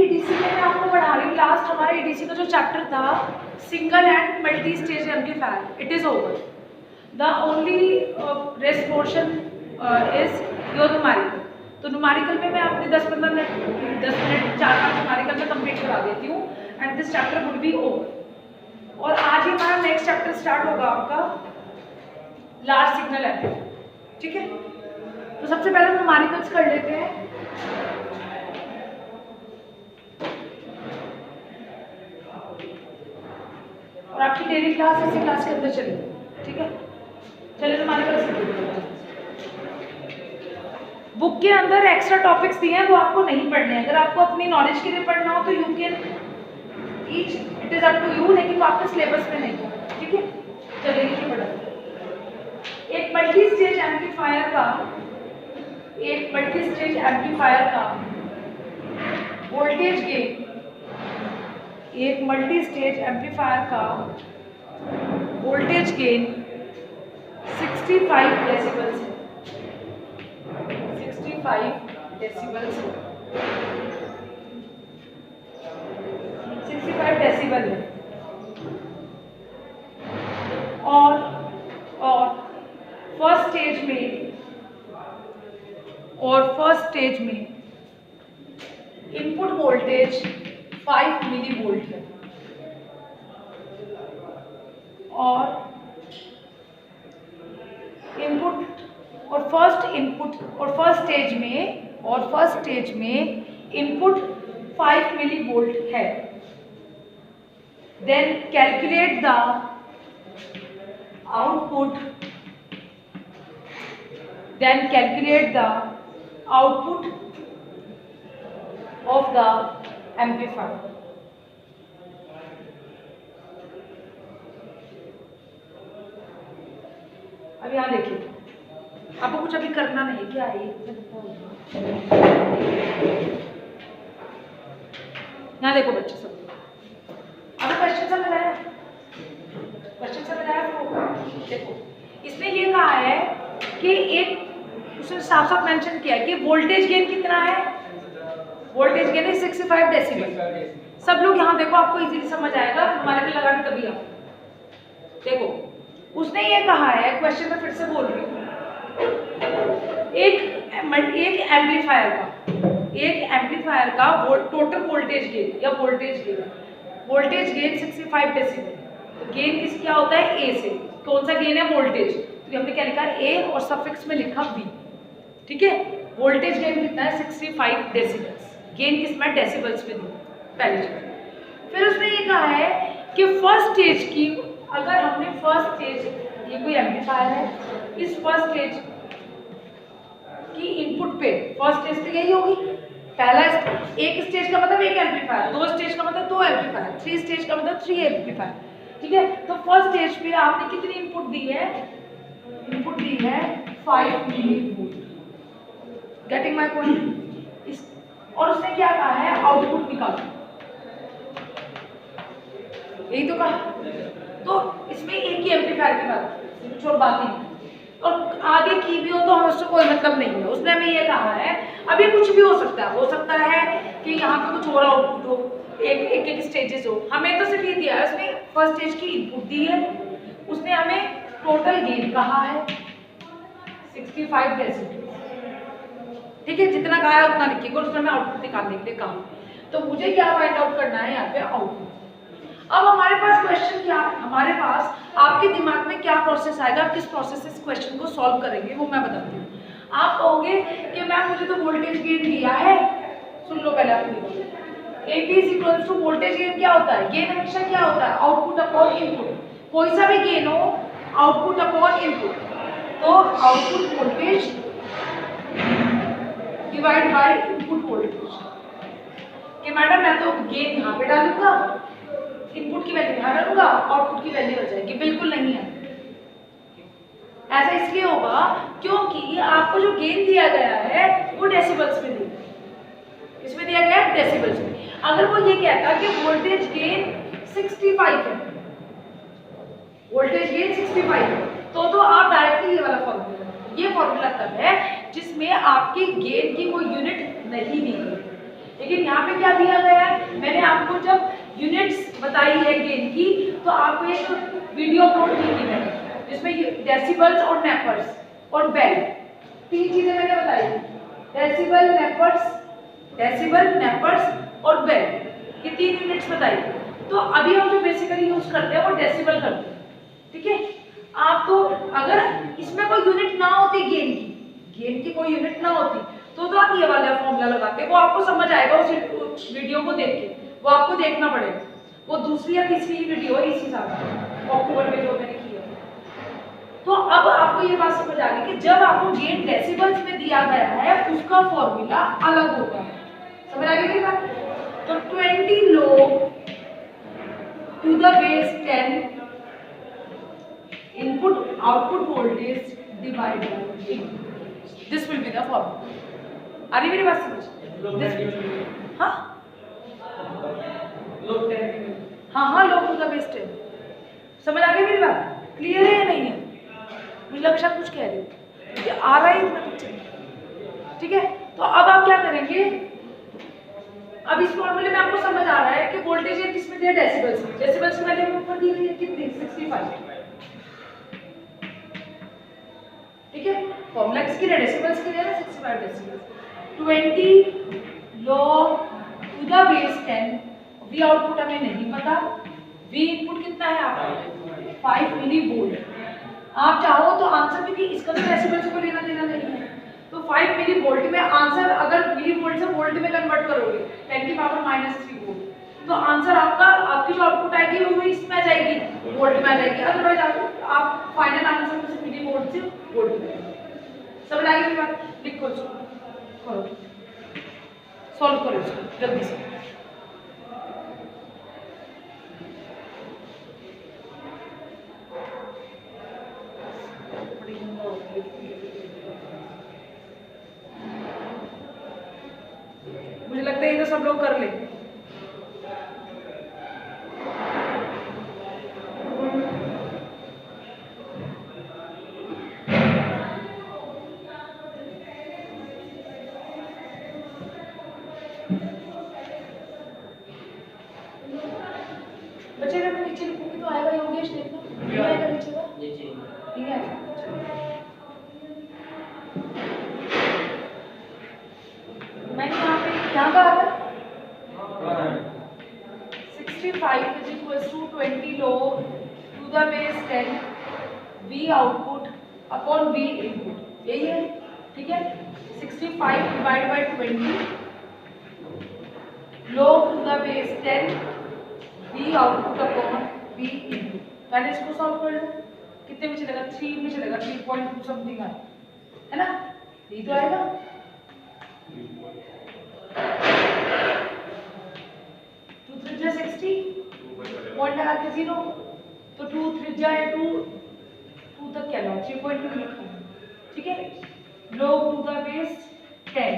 EDC में मैं आपको पढ़ा रही हूँ। लास्ट हमारा ईडीसी का जो चैप्टर था single and multi stage amplifier, it is over. The only rest portion is your numerical. तो न्यूमेरिकल में मैं अपने 10-15 मिनट 4-5 न्यूमेरिकल में कंप्लीट करा देती हूँ and this chapter would be over. और आज ही हमारा नेक्स्ट चैप्टर स्टार्ट होगा आपका लार्ज सिग्नल एम्पलीफायर, ठीक है। तो सबसे पहले न्यूमेरिकल्स कर लेते हैं। और आपकी डेली क्लास इसी क्लास के अंदर चलेगी, ठीक है। चलिए न्यूमेरिकल्स बुक के अंदर एक्स्ट्रा टॉपिक्स दिए हैं वो आपको नहीं पढ़ने हैं। अगर आपको अपनी नॉलेज के लिए पढ़ना हो तो you can each, it is up to you, लेकिन वो आपके सिलेबस में नहीं है, ठीक है। चलिए लिखिए पढ़ा। एक मल्टी स्टेज एम्पलीफायर का वोल्टेज गेन, एक मल्टी स्टेज एम्पलीफायर का वोल्टेज गेन 65 डेसिबल्स है। 65 डेसिबल्स है, 65 डेसिबल है। और फर्स्ट स्टेज में इनपुट वोल्टेज 5 मिली वोल्ट है। और फर्स्ट स्टेज में इनपुट 5 मिली वोल्ट है। Then calculate the output of the amplifier। अब यहाँ देखिए, आपको कुछ अभी करना नहीं, क्या है यहाँ देखो बच्चे सब, आपको क्वेश्चन समझ आया? तो देखो इसने ये कहा है कि एक उसने साफ साफ मेंशन किया है कि वोल्टेज गेन कितना है। वोल्टेज गेन है 65 डेसिबल। सब लोग यहाँ देखो, आपको इजीली समझ आएगा, हमारे पे लगा के तभी आप देखो। उसने ये कहा है, क्वेश्चन में फिर से बोल रही हूँ, एक एम्पलीफायर का टोटल वोल्टेज गेन या वोल्टेज गेन 65 डेसिबल। तो गेन किस क्या होता है? ए से। कौन सा गेन है? वोल्टेज। तो हमने क्या लिखा? ए और सफिक्स में लिखा बी, ठीक है। वोल्टेज गेन कितना है? 65 डेसिबल्स। गेन किस में? डेसिबल्स में दी पहले चीज। फिर उसने ये कहा है कि फर्स्ट स्टेज की, अगर हमने फर्स्ट स्टेज, ये कोई एम्पलीफायर है, इस फर्स्ट स्टेज की इनपुट पे, फर्स्ट स्टेज तो यही होगी, पहला एक स्टेज का मतलब एक एम्पलीफायर, दो स्टेज का मतलब दो एम्पलीफायर, 3 स्टेज का मतलब 3 एम्पलीफायर, ठीक है। तो फर्स्ट स्टेज पे आपने कितनी इनपुट दी है? इनपुट दी है 5 milli volt. Getting my point? और उसने क्या कहा है? आउटपुट निकालो, यही तो कहा। तो इसमें एक ही एम्पलीफायर की बात, कुछ और बात नहीं, और आगे की भी हो तो हमें उससे कोई मतलब नहीं है। उसने हमें ये कहा है, अभी कुछ भी हो सकता है कि यहाँ पे कुछ और आउटपुट हो, एक स्टेजेस हो। हमें तो सिर्फ ये दिया है, उसने फर्स्ट स्टेज की इनपुट दी है, उसने हमें टोटल गेन कहा है 65 डेसिबल, ठीक है। जितना कहा है उतना लिखिएगा, उसने हमें आउटपुट निकालने के लिए कहा। तो मुझे क्या फाइंड आउट करना है यहाँ पे? आउटपुट। अब हमारे पास क्वेश्चन क्या है? हमारे पास आपके दिमाग में क्या प्रोसेस आएगा, आप किस प्रोसेस से इस क्वेश्चन को सॉल्व करेंगे वो मैं बताती हूँ। आप कहोगे कि मैम मुझे तो वोल्टेज गेन दिया है। सुन लो पहले अपनी, AB equals to voltage gain क्या होता है? गेन हमेशा क्या होता है? Output upon input. कोई सा भी गेन हो, आउटपुट अपॉन इनपुट। तो output voltage divide by input voltage. कि मैडम मैं तो गेन यहाँ पे डालूंगा, इनपुट की वैल्यू यहाँ डालूंगा, आउटपुट की वैल्यू हो जाएगी। बिल्कुल नहीं है, ऐसा इसलिए होगा क्योंकि आपको जो गेन दिया गया है वो डेसिबल्स में दिया, इसमें दिया गया है डेसिबल्स में। अगर वो ये कहता कि वोल्टेज गेन 65 है, वोल्टेज गेन 65 है, तो आप डायरेक्टली ये वाला फॉर्मूला, ये फॉर्मूला तब है जिसमें आपके गेन की कोई यूनिट नहीं दी गई। लेकिन यहाँ पे क्या दिया गया है, मैंने आपको जब यूनिट्स बताई है गेन की तो आपको एक वीडियो अपलोड की थी मैंने, जिसमें डेसिबल्स और नेपर्स और बेल, 3 चीजें मैंने बताई, डेसिबल नेपर्स और बेल, ये 3 यूनिट्स बताई। तो अभी हम जो बेसिकली यूज करते हैं वो डेसिबल करते हैं, ठीक है। आप तो अगर इसमें कोई यूनिट ना होती गेन की कोई यूनिट ना होती तो आप ये वाला फॉर्मूला लगाते, वो आपको समझ आएगा उस वीडियो को देख के, वो आपको देखना पड़ेगा, वो दूसरी या तीसरी वीडियो है इसी साल अक्टूबर में जो मैंने की है। तो अब आपको ये बात समझ आ गई कि जब आपको गेन डेसिबल्स में दिया गया है उसका फॉर्मूला अलग होता है, समझ आ गई मेरी बात। तो 20 log to the base 10 input output voltage divided this will be the formula। आ रही मेरी बात समझ? हाँ हाँ log to the base 10, समझ आ गई मेरी बात, क्लियर है या नहीं है? मुझे लगा शायद कुछ कह रही हूँ, ये आ रहा है इतना कुछ, ठीक है। तो अब आप क्या करेंगे, अब इस फॉर्मूले में आपको समझ आ रहा है कि वोल्टेज है किसमें दिया, डेसिबल्स में, डेसिबल्स की वैल्यू ऊपर दी गई है कितनी, 65, ठीक है। फॉर्मूला किसकी है, डेसिबल्स की है ना, 65 decibels. 20 log to the base 10, V output हमें नहीं पता, V इनपुट कितना है आपका 5 मिली वोल्ट। आप चाहो तो आंसर, क्योंकि इसका तो डेसिबल्स को लेना देना नहीं है, तो 5 मिली वोल्ट में आंसर अगर मिली वोल्ट से वोल्ट में कन्वर्ट करोगे 10 की पावर -3 वोल्ट, तो आंसर आपकी जो आउटपुट आएगी वो इसमें आ जाएगी, वोल्ट में आ जाएगी। अदरवाइज आप फाइनल आंसर में मिली वोल्ट से वोल्ट में, समझ आ गई मेरी बात। लिखो इसको, करो सॉल्व करो इसको जल्दी से। मुझे लगता है ये तो सब लोग कर लेंगे। बच्चे अगर मैं नीचे लिखूंगी तो आएगा योगेश, देखना ये आएगा नीचे का, ठीक है। मैंने यहाँ पे क्या कहा था, 65 is equals to 20 log to the base 10 V output upon V input, यही है, ठीक है। 65 divided by 20 log to the base 10 V output upon V input। पहले इसको सॉल्व कर लो, कितने में चलेगा, 3 में चलेगा, 3.2 समथिंग आए, है ना, ये तो आएगा। 2 3 60 पॉइंट लगा के 0, तो 2 3 2 2 तक क्या लो, 3.2 लिखो, ठीक है। log to the base 10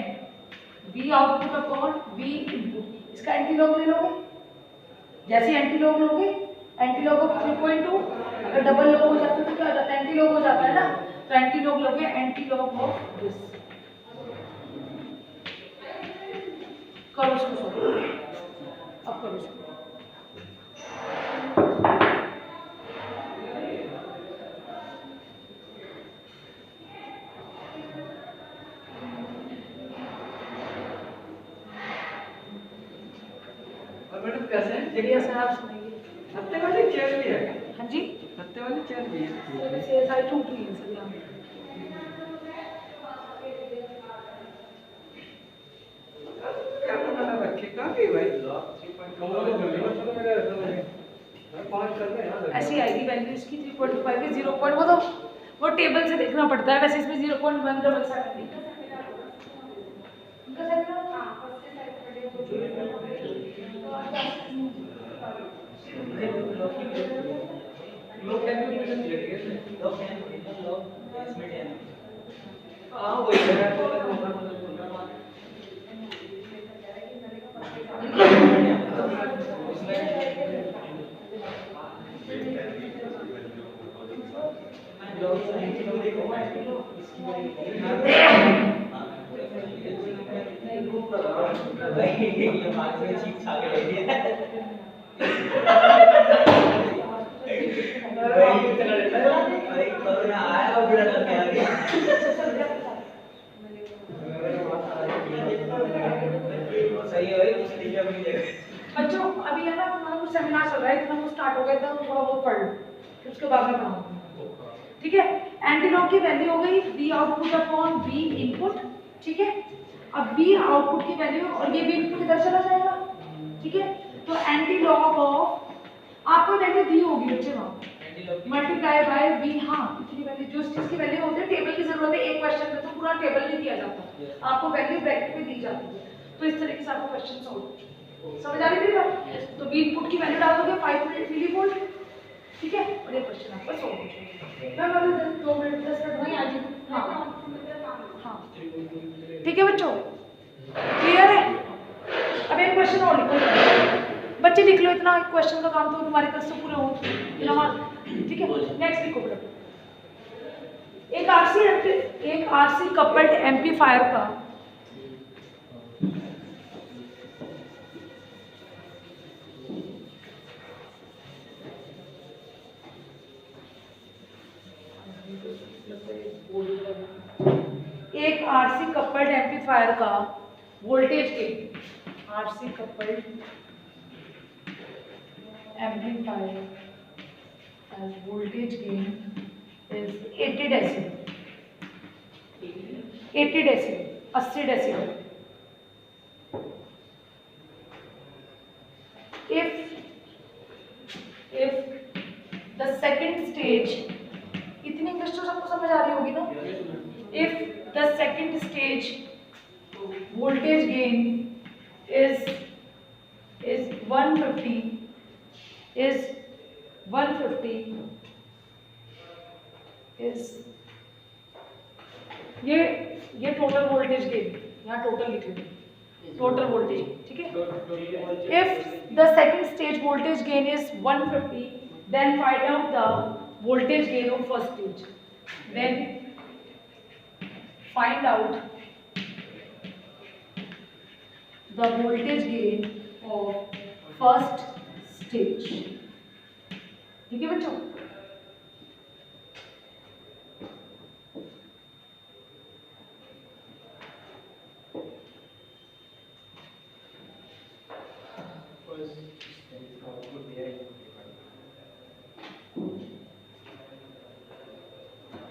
V output upon V input, इसका एंटी लॉग ले लोगे, जैसे एंटी लॉग लोगे, एंटी लॉग ऑफ 3.2 अगर डबल लॉग हो जाता है तो क्या हो जाता है, एंटी लॉग हो जाता है ना, तो एंटी लॉग लोगे, एंटी लॉग ऑफ दिस, करो इसको, अब करो इसको। मैडम कैसे हैं? बढ़िया सर, आप सुनाइए। हत्ते वाली चेयर भी है? हाँ जी, हत्ते वाली चेयर भी है? से सारी टूट रही है सर यहाँ। क्या बना रखे काफी भाई, ऐसी आएगी वैल्यू इसकी 3.5 के 0. वो टेबल से देखना पड़ता है, वैसे इसमें 0.177 भाई ये मार्क्स में चीप खा के ले लिया भाई कोरोना आया और बुरा करके आ गया सही है भाई कुछ नहीं अभी बच्चों अभी है ना तुम्हारा कुछ सेमिनार चल रहा है, इतना कुछ स्टार्ट हो गया था, थोड़ा बहुत पढ़ लो, फिर उसके बाद में पढ़ाऊंगा। ठीक है, एंटीलॉग की वैल्यू हो गई B output upon B input. ठीक है, अब बी आउटपुट की वैल्यू और ये बी इनपुट इधर चला जाएगा। ठीक है, तो एंटीलॉग ऑफ आपको वैल्यू दी होगी बच्चे वहां मल्टीप्लाई बाय बी। हाँ, इतनी वैल्यू जो चीज की वैल्यू होती है, टेबल की जरूरत है। एक क्वेश्चन में तो पूरा टेबल नहीं दिया जाता, आपको वैल्यू ब्रैकेट में दी जाती है। तो इस तरीके से आपको क्वेश्चन सॉल्व समझ आ रही थी बात। तो बी इनपुट की वैल्यू डाल दोगे 5 मिलीवोल्ट। ठीक है, और ये क्वेश्चन आपका सॉल्व हो जाएगा। मैं मतलब 2 मिनट 10 मिनट वहीं आ जाऊँ। हाँ, ठीक है बच्चों, क्लियर है। अब एक क्वेश्चन और लिखो बच्चे, लिख लो इतना क्वेश्चन का काम तो तुम्हारी तरफ से पूरे हो। ठीक है, नेक्स्ट लिखो बेटा। एक आरसी कपल्ड एम्पलीफायर का voltage gain, RC coupled amplifier as voltage gain is 80 decibel, 80 decibel, 80 decibel. If the second stage, इतनी इंग्लिश तो सबको समझ आ रही होगी ना। If the second stage voltage gain is 150 is ये टोटल वोल्टेज गेन, यहाँ टोटल लिख लेंगे, टोटल वोल्टेज। ठीक है, if the second stage voltage gain is 150, then find out the voltage gain of first stage. Then find out the voltage gain of first stage. ठीक है बच्चों,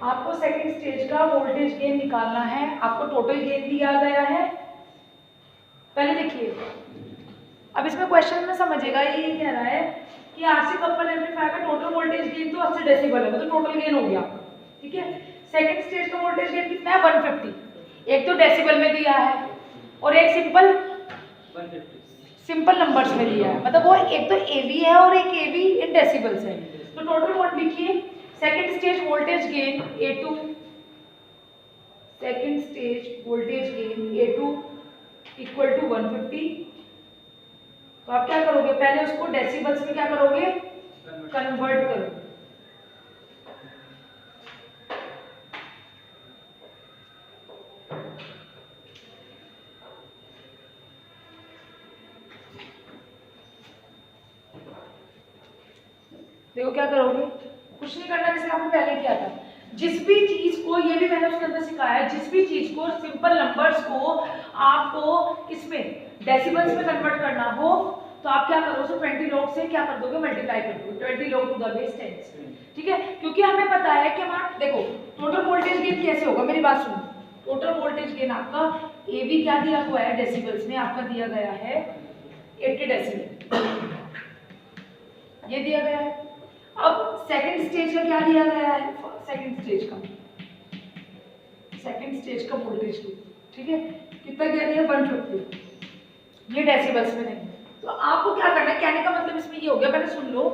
आपको second stage का वोल्टेज गेन निकालना है। आपको टोटल गेन दिया गया है, पहले देखिए। अब इसमें क्वेश्चन में समझेगा, ये कह रहा है कि आरसी कपल एम्पलीफायर का टोटल वोल्टेज गेन तो 80 डेसिबल है, तो टोटल गेन हो गया। ठीक है, सेकंड स्टेज का वोल्टेज गेन कितना है 150। एक तो डेसिबल में दिया है और एक सिंपल नंबर्स में दिया है, मतलब वो एक तो एवी है और एक एवी इन डेसिबल्स है। तो टोटल वोल्ट लिखिए, second stage voltage gain A2, second stage voltage gain A2 equal to 150। तो आप क्या करोगे, पहले उसको डेसिबल्स में क्या करोगे, कन्वर्ट करोगे। देखो क्या करोगे, कुछ नहीं करना, जैसे आपने पहले किया था। जिस भी चीज को, ये भी मैंने उसके अंदर सिखाया है, जिस भी चीज को सिंपल नंबर्स को आपको किसमें डेसिबल्स में कन्वर्ट करना हो, तो आप क्या करो, सो 20 log से क्या कर दोगे, मल्टीप्लाई कर दोगे 20 log टू द बेस 10। ठीक है, क्योंकि हमें पता है कि हमारा, देखो टोटल वोल्टेज गेन कैसे होगा, मेरी बात सुनो। टोटल वोल्टेज गेन आपका एवी क्या दिया हुआ है, डेसिबल्स में आपका दिया गया है 80 डेसिबल, ये दिया गया है। अब सेकंड स्टेज का क्या दिया गया है, सेकंड स्टेज का वोल्टेज गेन, ठीक है, कितना दिया गया 150, ये डेसिबल्स में नहीं। तो आपको क्या करना है, कहने का मतलब इसमें ये हो गया, पहले सुन लो,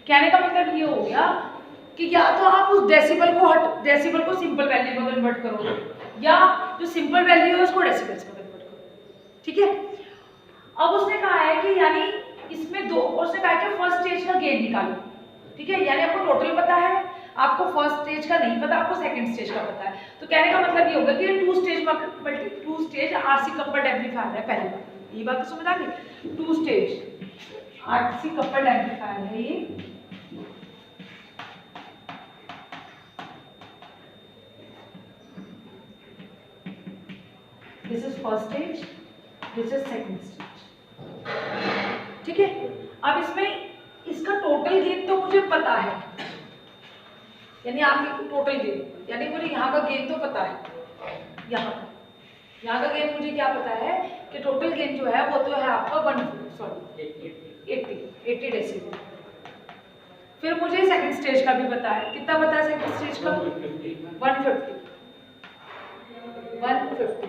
कहने का मतलब ये हो गया कि या तो आप उस डेसिबल को सिंपल वैल्यू में कन्वर्ट करो, या जो सिंपल वैल्यू है उसको डेसिबल्स में कन्वर्ट करो। ठीक है, अब उसने कहा है कि यानी इसमें दो, उसने कहा कि फर्स्ट स्टेज का गेन निकालो। ठीक है, यानी आपको टोटल पता है, आपको फर्स्ट स्टेज का नहीं पता, आपको सेकंड स्टेज का पता है। तो कहने का मतलब ये होगा कि ये two stage RC coupled amplifier है। पहली बात ये बात तो समझ आ गई, two stage RC coupled amplifier है ये। This is first stage, this is second stage, ठीक है। अब इसमें इसका टोटल गेन तो मुझे पता है, यानी आपकी टोटल गेन, यानी मुझे यहाँ का गेन तो पता है, यहाँ का गेन मुझे क्या पता है कि टोटल गेन जो है वो तो है आपका 80 डेसिबल। फिर मुझे सेकंड स्टेज का भी पता है, कितना पता है सेकंड स्टेज का? 150,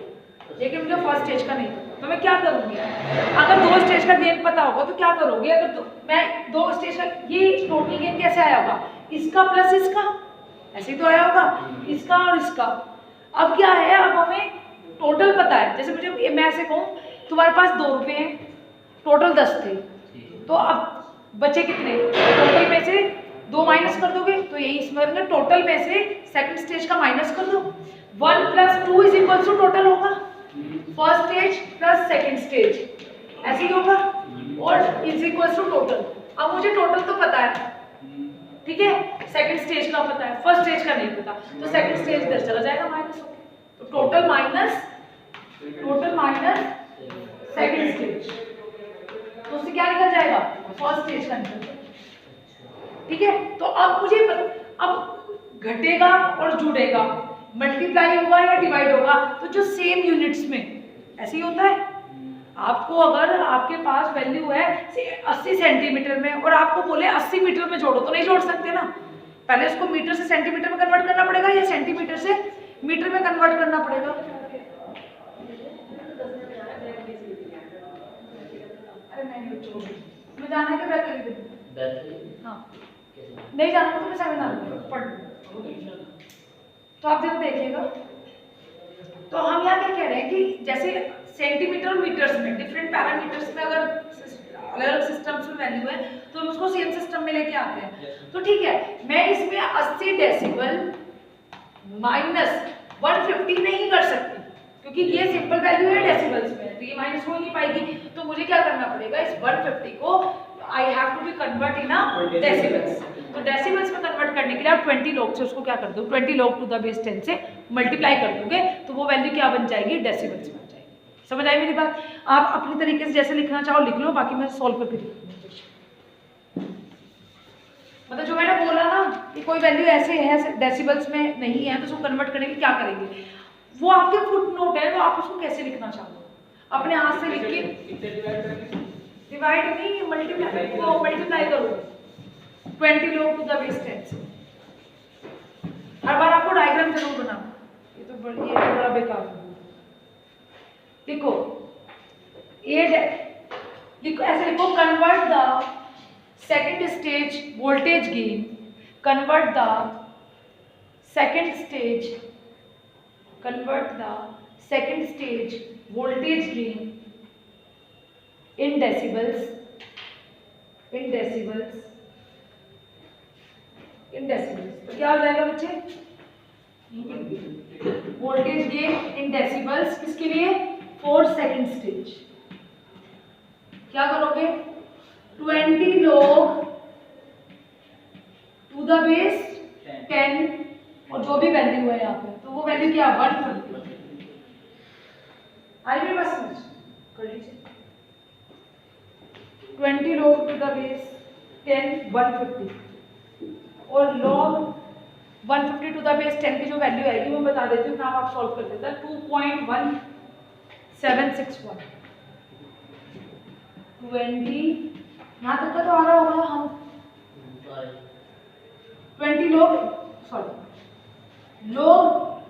लेकिन मुझे फर्स्ट स्टेज का नहीं पता। तो मैं क्या करूंगी? अगर दो स्टेज का गेन पता होगा तो क्या करोगे? अगर मैं दो स्टेज का, ये टोटल गेन कैसे आया होगा? इसका प्लस इसका, ऐसे ही तो आया होगा, इसका और इसका। अब क्या है, अब हमें टोटल पता है। जैसे मुझे मैं ऐसे कहूँ तुम्हारे पास 2 रुपए हैं, टोटल 10 थे, तो अब बचे कितने? टोटल में से 2 माइनस कर दोगे तो यही इसमें टोटल में से सेकंड स्टेज का माइनस कर दो। 1 + 2 = टोटल होगा, first stage plus second stage, ऐसे ही होगा, और इज इक्वल टू टोटल। अब मुझे टोटल तो पता है, ठीक है, सेकंड स्टेज का पता है, फर्स्ट स्टेज का नहीं पता, तो सेकंड स्टेज इधर चला जाएगा माइनस होके, तो टोटल माइनस सेकंड स्टेज, तो उससे क्या निकल जाएगा? फर्स्ट स्टेज का निकल जाएगा, ठीक है। तो अब मुझे अब घटेगा और जुड़ेगा, मल्टीप्लाई होगा या डिवाइड होगा, तो जो सेम यूनिट्स में ऐसे ही होता है। आपको अगर आपके पास वैल्यू है 80 सेंटीमीटर में और आपको बोले 80 मीटर में जोड़ो, तो नहीं जोड़ सकते ना, पहले उसको मीटर से सेंटीमीटर में कन्वर्ट करना पड़ेगा या सेंटीमीटर से मीटर में कन्वर्ट करना पड़ेगा। अरे मैं जाना है कि बैक कर, हाँ नहीं जाना तो मैं सेमिनार में पढ़ लूँगा, तो आप जब देखिएगा। तो हम यहाँ क्या कह रहे हैं कि जैसे सेंटीमीटर और मीटर्स में डिफरेंट पैरामीटर्स में अगर अलग अलग सिस्टम्स में वैल्यू है तो हम उसको सेम सिस्टम में लेके आते हैं। तो ठीक है, मैं इसमें 80 डेसिबल माइनस 150 नहीं कर सकती क्योंकि ये सिंपल वैल्यू है डेसिबल्स में, तो ये माइनस हो ही नहीं पाएगी। तो मुझे क्या करना पड़ेगा, इस 150 को I have to be convert in decibels. तो डेसिबल्स में कन्वर्ट करने के लिए आप 20 log से उसको क्या कर दो, 20 log to the base 10 से मल्टीप्लाई कर दोगे, तो वो वैल्यू क्या बन जाएगी? डेसिबल्स में बन जाएगी। समझ आई मेरी बात? आप अपनी तरीके से जैसे लिखना चाहो लिख लो, बाकी मैं सॉल्व करके दिखाऊंगी। मतलब जो मैंने बोला ना कि कोई वैल्यू ऐसे है डेसिबल्स में नहीं है तो उसको कन्वर्ट करने के लिए क्या करेंगे, वो आपके फुट नोट है, तो आप उसको कैसे लिखना चाहो अपने हाथ से लिख के, डिवाइड नहीं मल्टीप्लाई करो 20 log to the base 10 से। हर बार आपको डायग्राम जरूर बनाना, ये तो बड़ा बेकार है। लिखो लिखो ऐसे लिखो, convert the second stage voltage gain, convert the second stage voltage gain in decibels तो क्या हो जाएगा बच्चे? वोल्टेज गेन इन डेसिबल्स किसके लिए? For second stage. क्या करोगे? 20 log टू द बेस 10 और जो भी वैल्यू है यहाँ पे, तो वो वैल्यू क्या? 150। आई मेरे पास समझ कर लीजिए। 20 log to the base 10 150 और log 150 to the base 10 की जो वैल्यू आएगी वो बता देती हूँ, काम आप सॉल्व कर देता है। 2.1761 20 यहाँ तक का तो आ रहा होगा। हम 20 log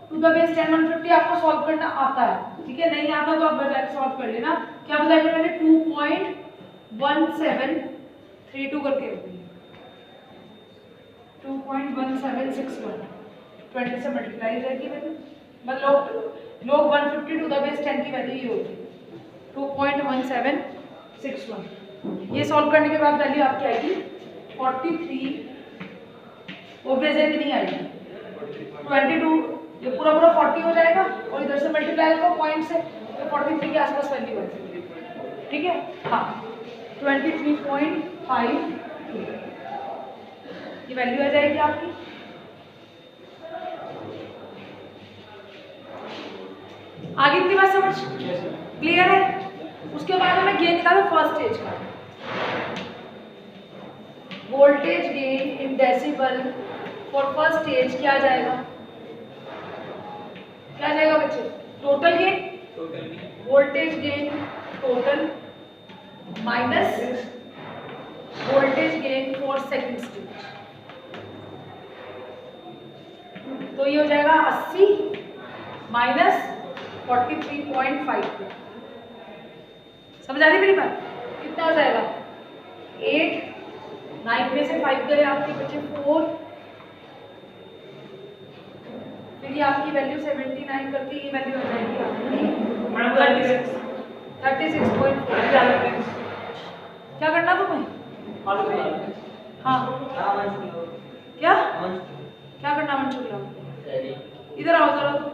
टू द बेस 10 150 आपको सॉल्व करना आता है, ठीक है। नहीं आता तो आप बजाय सॉल्व कर लेना। क्या बताया मैंने? 2.1732 करके 2.1761 20 से मल्टीप्लाई हो जाएगी वैल्यू, मतलब log 150 टू द बेस 10 की वैल्यू ये होगी 2.1761। ये सॉल्व करने के बाद वैल्यू आपकी आएगी 43 ऑब्वियसली नहीं आएगी। 22 ये पूरा पूरा 40 हो जाएगा और इधर से मल्टीप्लाई करो पॉइंट से तो 43 के आसपास वैल्यू आएगी। ठीक है, हाँ 23.5 ये वैल्यू आ जाएगी आपकी। आगे की बात समझ क्लियर है? उसके बाद हमें गेन निकालो फर्स्ट स्टेज का। Voltage gain in decibel for first stage क्या आ जाएगा? क्या आ जाएगा बच्चे? Total gain, voltage gain total minus voltage gain for second stage. तो ये हो जाएगा 80 माइनस 43.5। समझ आ रही मेरी बात? कितना हो जाएगा? 8, 9 में से 5 गए आपके बच्चे 4, फिर ये आपकी वैल्यू 79 करती ये वैल्यू आ जाएगी आपकी 36.4। क्या करना तुम्हें? हाँ क्या क्या करना मंचूरियन? इधर आओ जरा तुम।